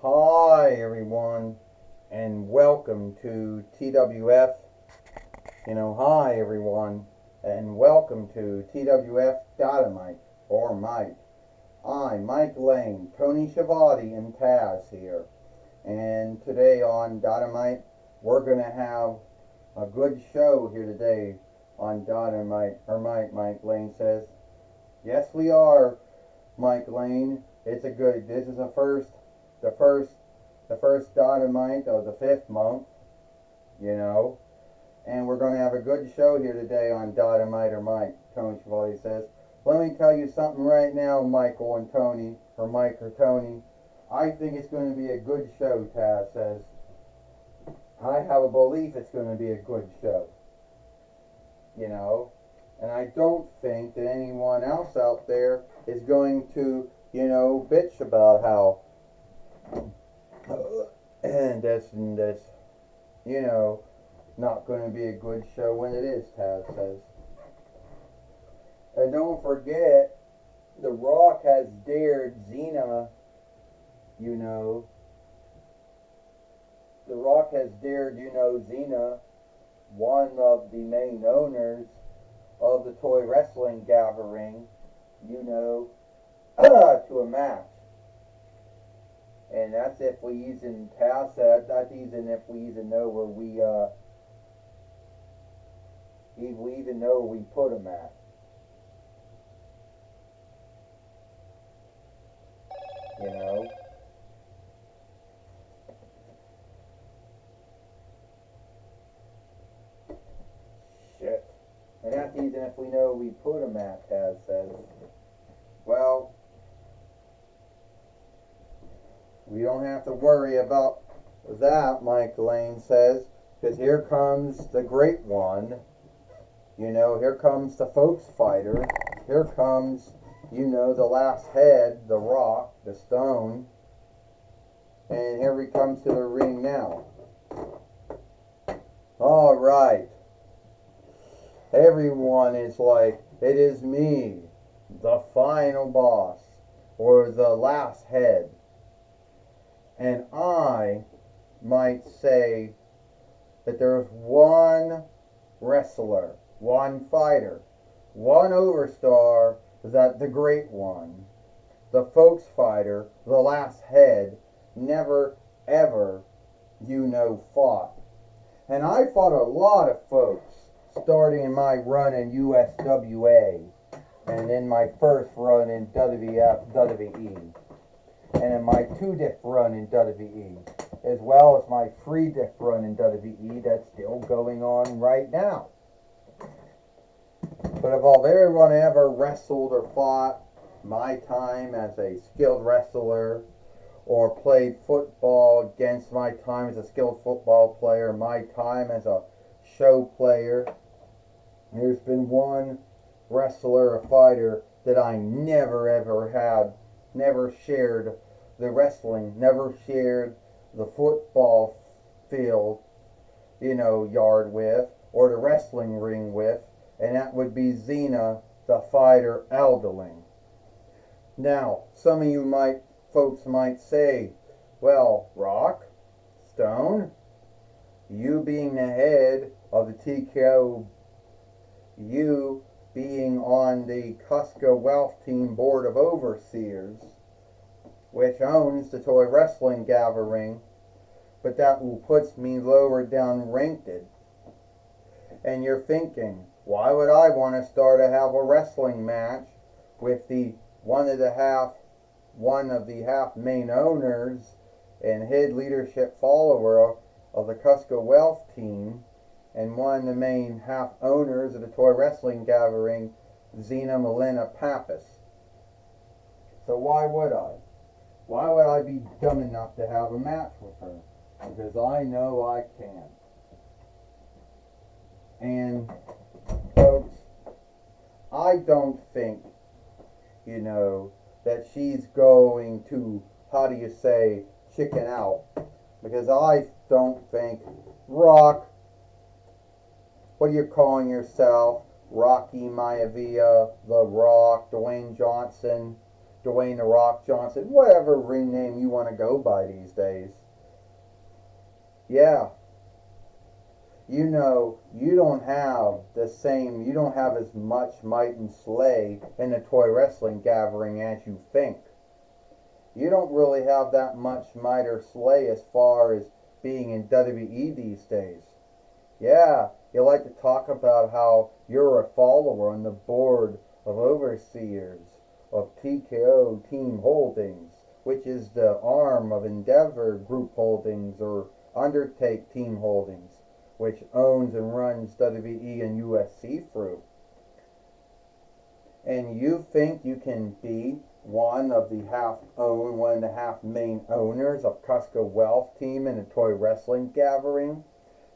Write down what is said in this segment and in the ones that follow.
Hi everyone, and welcome to TWF. Hi everyone, and welcome to TWF Dynamite, or Mike. I'm Mike Lane, Tony Schiavone, and Taz here. And today on Dynamite, we're going to have a good show here today on Dynamite, or Mike Lane says. Yes, we are, Mike Lane. This is the first, the first Dynamite of the 5th month, you know. And we're going to have a good show here today on Dynamite or Mike, Tony Chevalier says. Let me tell you something right now, Michael and Tony, or Mike or Tony. I think it's going to be a good show, Taz says. I have a belief it's going to be a good show, you know. And I don't think that anyone else out there is going to, bitch about how and that's not going to be a good show when it is, Taz says. And don't forget, The Rock has dared Xena, The Rock has dared, Xena, one of the main owners of the toy wrestling gathering, to a match. And that's if we even Taz said that's even if we even know where we even know where we put him at. You know? Shit. And that's even if we know where we put him at, Taz says. Well, we don't have to worry about that, Mike Lane says, because here comes the great one. Here comes the folks fighter. Here comes, the last head, the Rock, the Stone. And here he comes to the ring now. All right. Everyone is like, it is me, the final boss, or the last head. And I might say that there's one wrestler, one fighter, one overstar, that the great one, the folks fighter, the last head, never ever, fought. And I fought a lot of folks, starting in my run in USWA, and in my first run in WWE. And in my 2-diff run in WWE, as well as my 3-diff run in WWE that's still going on right now. But if everyone ever wrestled or fought, my time as a skilled wrestler, or played football against my time as a skilled football player, my time as a show player, there's been one wrestler or fighter that I never ever had, never shared the wrestling, never shared the football field, yard with, or the wrestling ring with, and that would be Xena, the fighter elderling. Now, some of you folks might say, well, Rock, Stone, you being the head of the TKO, you being on the Cusco Wealth Team Board of Overseers, which owns the toy wrestling gathering, but that puts me lower down ranked. And you're thinking, why would I want to have a wrestling match with the one of the half main owners and head leadership follower of the Cusco Wealth Team, and one of the main half owners of the toy wrestling gathering, Xena Melina Pappas? So why would I? Why would I be dumb enough to have a match with her? Because I know I can. And, folks, I don't think, that she's going to, chicken out. Because I don't think, Rock, what are you calling yourself? Rocky Maivia, The Rock, Dwayne Johnson, Dwayne The Rock Johnson, whatever ring name you want to go by these days. Yeah, you know, you don't have as much might and slay in the toy wrestling gathering as you think. You don't really have that much might or slay as far as being in WWE these days. Yeah, you like to talk about how you're a follower on the board of overseers of TKO Team Holdings, which is the arm of Endeavor Group Holdings or Undertake Team Holdings, which owns and runs WWE and UFC through. And you think you can be one of the half main owners of Cusco Wealth Team in a toy wrestling gathering?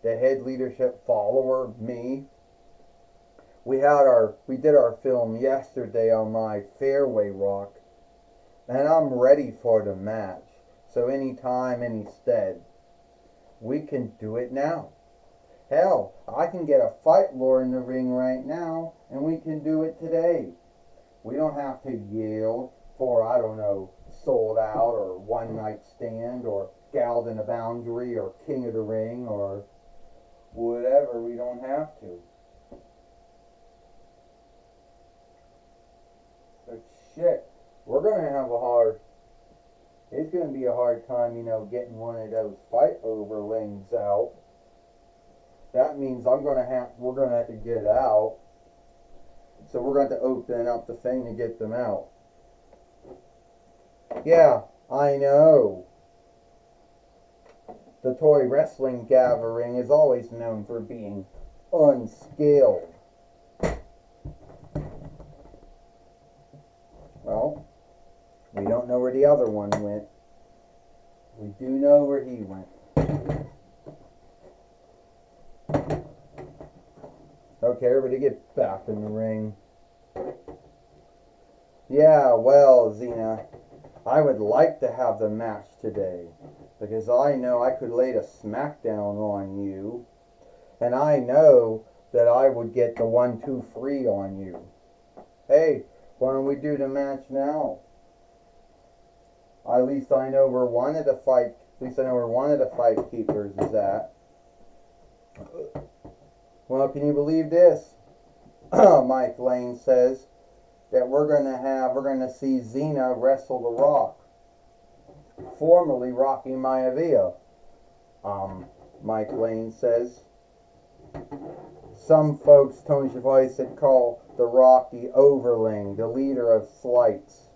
The head leadership follower, me. We did our film yesterday on my fairway rock, and I'm ready for the match. So anytime, any stead, we can do it now. Hell, I can get a fight lord in the ring right now, and we can do it today. We don't have to yield for, I don't know, sold out or one night stand or galled in the boundary or king of the ring or whatever. We don't have to. But shit, we're going to have it's going to be a hard time, getting one of those fight overlings out. That means we're going to have to get out. So we're going to open up the thing to get them out. Yeah, I know. The toy wrestling gathering is always known for being unskilled. Well, we don't know where the other one went. We do know where he went. Okay, everybody get back in the ring. Yeah, well, Xena, I would like to have the match today, because I know I could lay the smackdown on you, and I know that I would get the 1-2-3 on you. Hey, why don't we do the match now? At least I know where one of the fight keepers is at. Well, can you believe this? Mike Lane says that we're gonna see Xena wrestle The Rock, formerly Rocky Maivia. Mike Lane says some folks, Tony Schiavone said, call The Rock the overling, the leader of slights.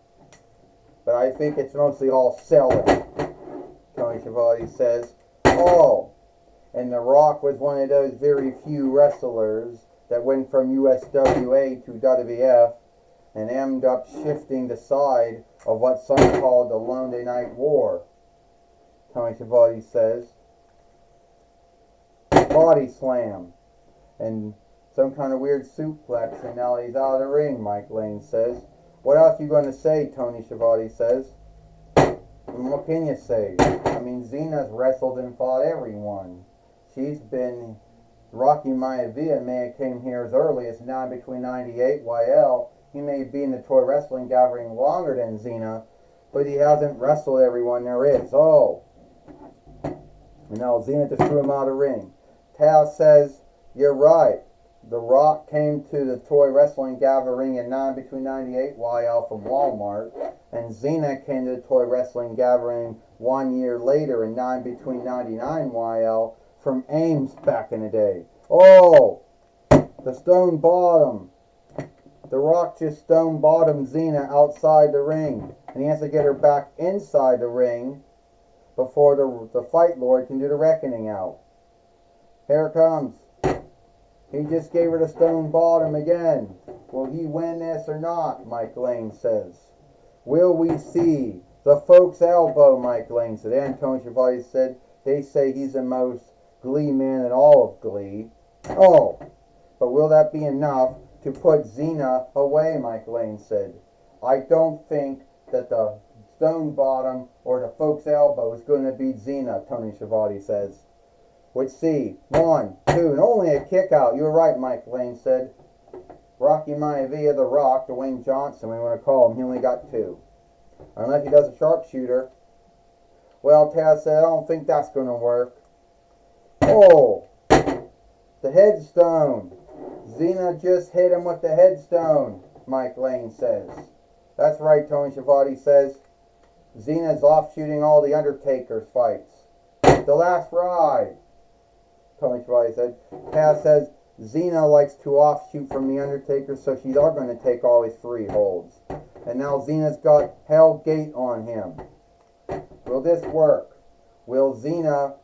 But I think it's mostly all selling. Tony Schiavone says, oh. And The Rock was one of those very few wrestlers that went from USWA to WWF and ended up shifting the side of what some called the Monday Night War. Tony Schiavone says. Body slam. And some kind of weird suplex, and now he's out of the ring, Mike Lane says. What else you going to say, Tony Schiavone says. And what can you say? I mean, Xena's wrestled and fought everyone. She's been, Rocky Maivia may have came here as early as between 98 YL. He may be in the toy wrestling gathering longer than Xena, but he hasn't wrestled everyone there is. Oh. No, Xena just threw him out of the ring. Taz says, you're right. The Rock came to the toy wrestling gathering between 98 YL from Walmart, and Xena came to the toy wrestling gathering 1 year later between 99 YL from Ames back in the day. Oh, the stone bottom. The Rock just stone bottomed Xena outside the ring, and he has to get her back inside the ring before the Fight Lord can do the reckoning out. Here it comes. He just gave her the stone bottom again. Will he win this or not? Mike Lane says. Will we see the folks' elbow? Mike Lane said. Antonio Schiavone said they say he's the most Glee man in all of Glee. Oh, but will that be enough to put Xena away? Mike Lane said. I don't think that the stone bottom or the folks' elbow is going to beat Xena, Tony Schiavone says. Let's see. 1, 2, and only a kick out. You're right, Mike Lane said. Rocky Maivia, The Rock, Dwayne Johnson, we want to call him. He only got 2. Unless he does a sharpshooter. Well, Taz said, I don't think that's going to work. Oh, the headstone. Xena just hit him with the headstone, Mike Lane says. That's right, Tony Schiavone says. Xena's off shooting all the Undertaker's fights. The last ride, Tony Schiavone said. Taz says Xena likes to offshoot from the Undertaker, so she's all going to take all his free holds. And now Xena's got Hell Gate on him. Will this work? Will Xena,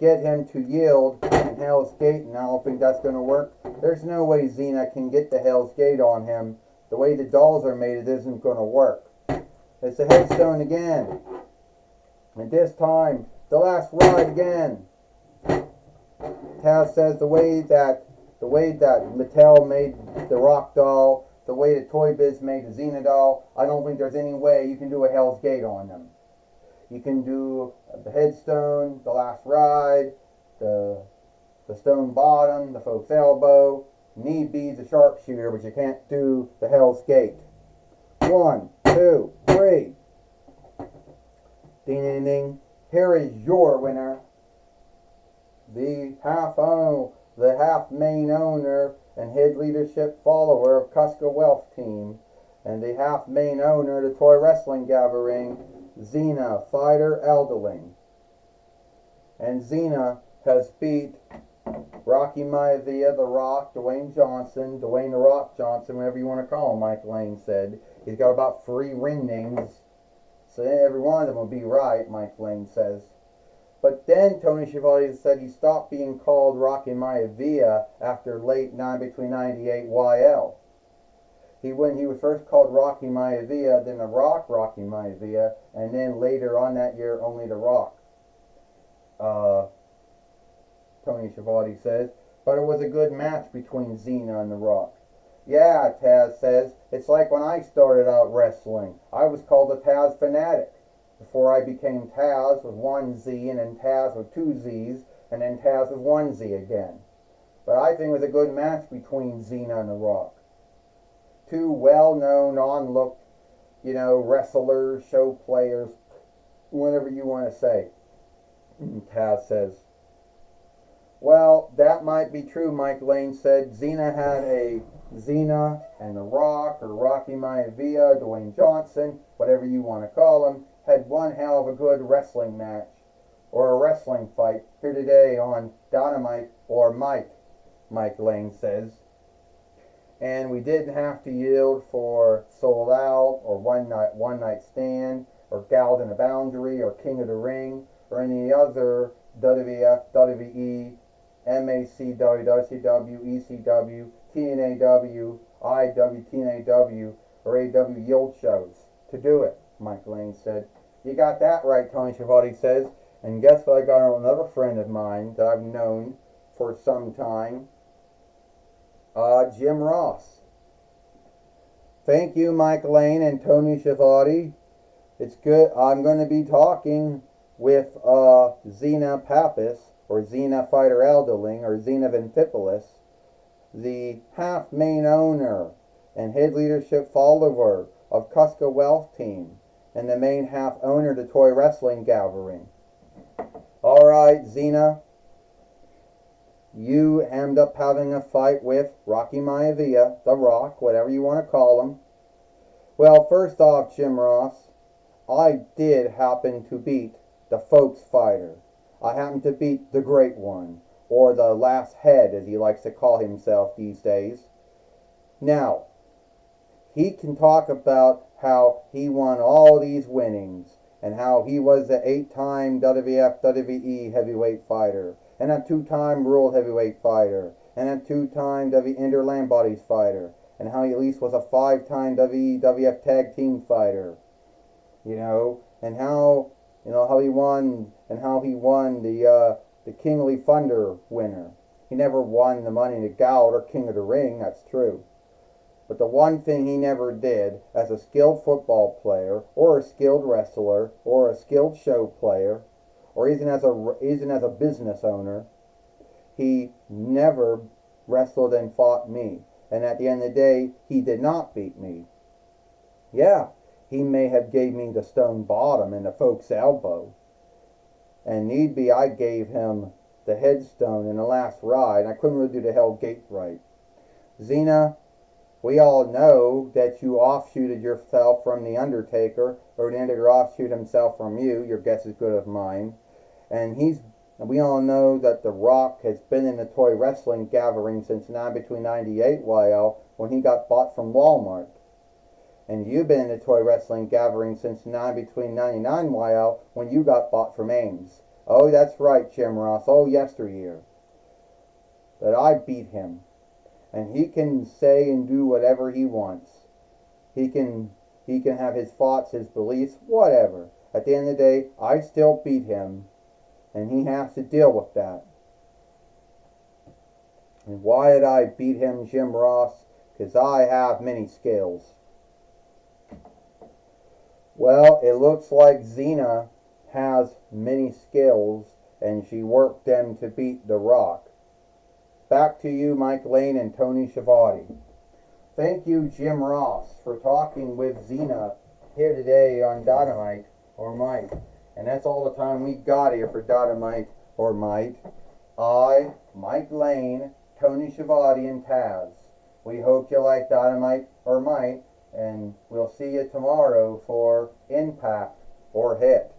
get him to yield in Hell's Gate? And I don't think that's going to work. There's no way Xena can get the Hell's Gate on him. The way the dolls are made, it isn't going to work. It's a headstone again. And this time, the last ride again. Taz says the way that Mattel made the Rock doll, the way that Toy Biz made the Xena doll, I don't think there's any way you can do a Hell's Gate on them. You can do the headstone, the last ride, the stone bottom, the folk's elbow, knee beads, the sharpshooter, but you can't do the Hell's Gate. 1, 2, 3. Ding, ding, ding. Here is your winner. The half main owner and head leadership follower of Kuska Wealth Team, and the half main owner of the Toy Wrestling Gathering, Xena Fighter Elderling. And Xena has beat Rocky Maivia, The Rock, Dwayne The Rock Johnson, whatever you want to call him, Mike Lane said. He's got about 3 ring names, so every one of them will be right, Mike Lane says. But then Tony Schiavone said he stopped being called Rocky Maivia after late between 98 YL. When he was first called Rocky Maivia, then The Rock Rocky Maivia, and then later on that year only The Rock. Tony Schiavone says, but it was a good match between Xena and The Rock. Yeah, Taz says, it's like when I started out wrestling. I was called the Taz Fanatic. Before I became Taz with 1 Z, and then Taz with 2 Z's, and then Taz with 1 Z again. But I think it was a good match between Xena and The Rock. 2 well-known, on-look, wrestlers, show players, whatever you want to say. Taz says. Well, that might be true, Mike Lane said. Xena and The Rock, or Rocky Maivia, Dwayne Johnson, whatever you want to call him, had one hell of a good wrestling match, or a wrestling fight, here today on Dynamite, or Mike Lane says. And we didn't have to yield for Sold Out, or One Night Stand, or Galled in a Boundary, or King of the Ring, or any other WWF, WWE, MACW, WCW, ECW, TNAW, IW, TNAW, or AW Yield shows to do it, Mike Lane said. You got that right, Tony Schiavone says. And guess what? I got another friend of mine that I've known for some time, Jim Ross. Thank you, Mike Lane and Tony Schiavone. It's good. I'm going to be talking with Xena Pappas, or Xena Fighter Elderling, or Xena Ventipolis, the half main owner and head leadership follower of Kuska Wealth Team, and the main half owner of the Toy Wrestling Gathering. Alright, Xena, you end up having a fight with Rocky Maivia, The Rock, whatever you want to call him. Well, first off, Jim Ross, I did happen to beat the folks fighter. I happened to beat the Great One, or the Last Head, as he likes to call himself these days. Now, he can talk about how he won all these winnings, and how he was the 8-time WWF, WWE heavyweight fighter, and a 2-time world heavyweight fighter, and a 2-time Interland Bodies fighter, and how he at least was a 5-time WWF tag team fighter, and how he won the Kingly Thunder winner. He never won the Money in the Gout or King of the Ring, that's true. But the one thing he never did, as a skilled football player, or a skilled wrestler, or a skilled show player, or even as a business owner, he never wrestled and fought me. And at the end of the day, he did not beat me. Yeah, he may have gave me the stone bottom and the folk's elbow. And need be, I gave him the headstone in the last ride, and I couldn't really do the Hell Gate right. Xena, we all know that you offshooted yourself from the Undertaker, or the Undertaker offshoot himself from you. Your guess is good as mine. And we all know that The Rock has been in the toy wrestling gathering since between 98 YL when he got bought from Walmart. And you've been in the toy wrestling gathering since between 99 YL when you got bought from Ames. Oh, that's right, Jim Ross. Oh, yesteryear. But I beat him. And he can say and do whatever he wants. He can have his thoughts, his beliefs, whatever. At the end of the day, I still beat him. And he has to deal with that. And why did I beat him, Jim Ross? Because I have many skills. Well, it looks like Xena has many skills, and she worked them to beat The Rock. Back to you, Mike Lane and Tony Schiavone. Thank you, Jim Ross, for talking with Xena here today on Dynamite or Mike. And that's all the time we got here for Dynamite or Mike. I, Mike Lane, Tony Schiavone, and Taz. We hope you like Dynamite or Mike, and we'll see you tomorrow for Impact or Hit.